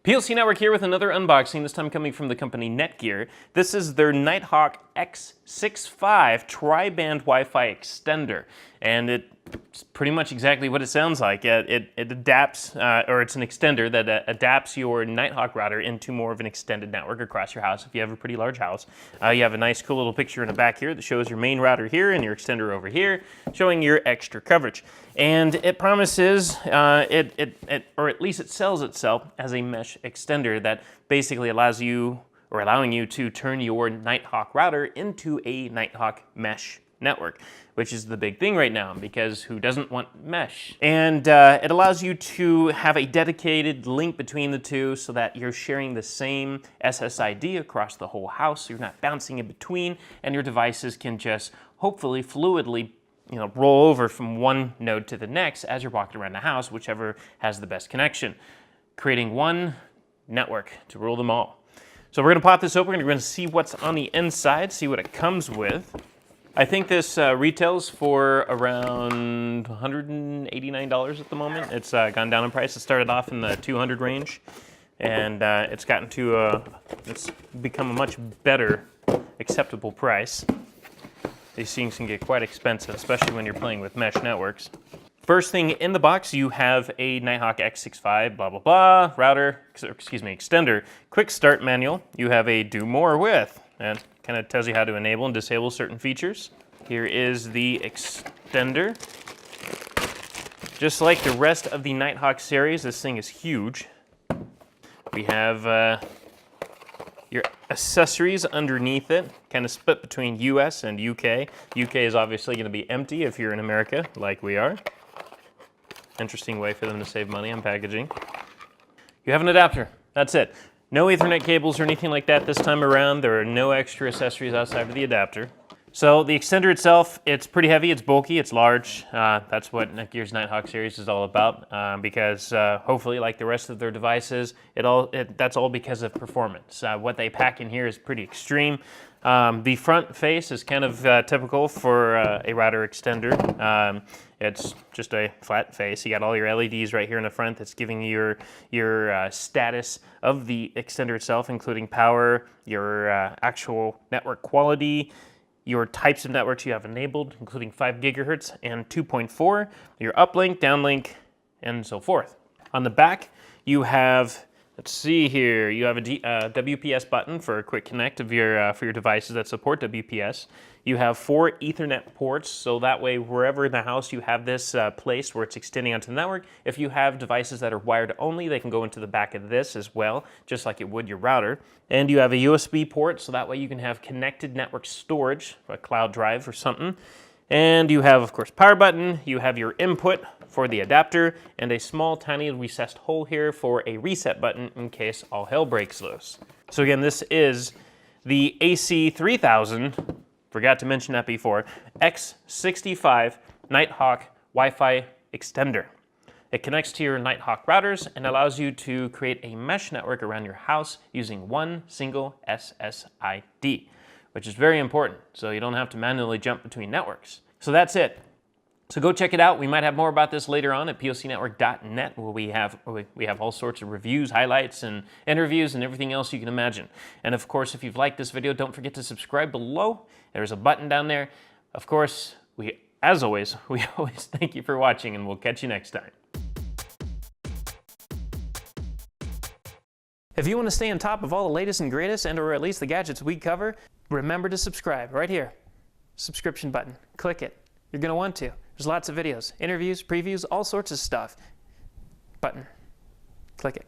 PLC Network here with another unboxing, this time coming from the company Netgear. This is their Nighthawk X65 tri-band Wi-Fi extender, and it's pretty much exactly what it sounds like. It adapts, or it's an extender that adapts your Nighthawk router into more of an extended network across your house if you have a pretty large house. You have a nice cool little picture in the back here that shows your main router here and your extender over here, showing your extra coverage. And it promises, or at least it sells itself as a mesh extender that basically allows you, or allowing you to turn your Nighthawk router into a Nighthawk mesh network, which is the big thing right now, because who doesn't want mesh? And it allows you to have a dedicated link between the two so that you're sharing the same SSID across the whole house, so you're not bouncing in between, and your devices can just hopefully fluidly roll over from one node to the next as you're walking around the house, whichever has the best connection, creating one network to rule them all. So we're going to pop this open, we're going to see what's on the inside, see what it comes with. I think this retails for around $189 at the moment. It's gone down in price. It started off in the $200 range, and it's gotten to it's become a much better, acceptable price. These things can get quite expensive, especially when you're playing with mesh networks. First thing in the box, you have a Nighthawk X65 blah blah blah router, extender, quick start manual. You have a do more with, and kind of tells you how to enable and disable certain features. Here is the extender. Just like the rest of the Nighthawk series, this thing is huge. We have your accessories underneath it, kind of split between US and UK. UK is obviously going to be empty if you're in America, like we are. Interesting way for them to save money on packaging. You have an adapter, that's it. No Ethernet cables or anything like that this time around. There are no extra accessories outside of the adapter. So the extender itself, it's pretty heavy, it's bulky, it's large. That's what Netgear's Nighthawk series is all about, because hopefully, like the rest of their devices, that's all because of performance. What they pack in here is pretty extreme. The front face is kind of typical for a router extender. It's just a flat face. You got all your LEDs right here in the front that's giving you your status of the extender itself, including power, your actual network quality, your types of networks you have enabled, including 5 gigahertz and 2.4, your uplink, downlink, and so forth. On the back, you have, let's see here, you have a WPS button for a quick connect of your, for your devices that support WPS. You have 4 Ethernet ports, so that way wherever in the house you have this placed where it's extending onto the network, if you have devices that are wired only, they can go into the back of this as well, just like it would your router. And you have a USB port, so that way you can have connected network storage, a cloud drive or something. And you have, of course, power button, you have your input for the adapter, and a small tiny recessed hole here for a reset button in case all hell breaks loose. So again, this is the AC3000, forgot to mention that before, X65 Nighthawk Wi-Fi extender. It connects to your Nighthawk routers and allows you to create a mesh network around your house using one single SSID, which is very important, so you don't have to manually jump between networks. So that's it. So go check it out. We might have more about this later on at plcnetwork.net, where we have all sorts of reviews, highlights, and interviews, and everything else you can imagine. And of course, if you've liked this video, don't forget to subscribe below. There's a button down there. Of course, as always, we always thank you for watching, and we'll catch you next time. If you want to stay on top of all the latest and greatest, and or at least the gadgets we cover, remember to subscribe right here. Subscription button. Click it. You're going to want to. There's lots of videos, interviews, previews, all sorts of stuff. Button. Click it.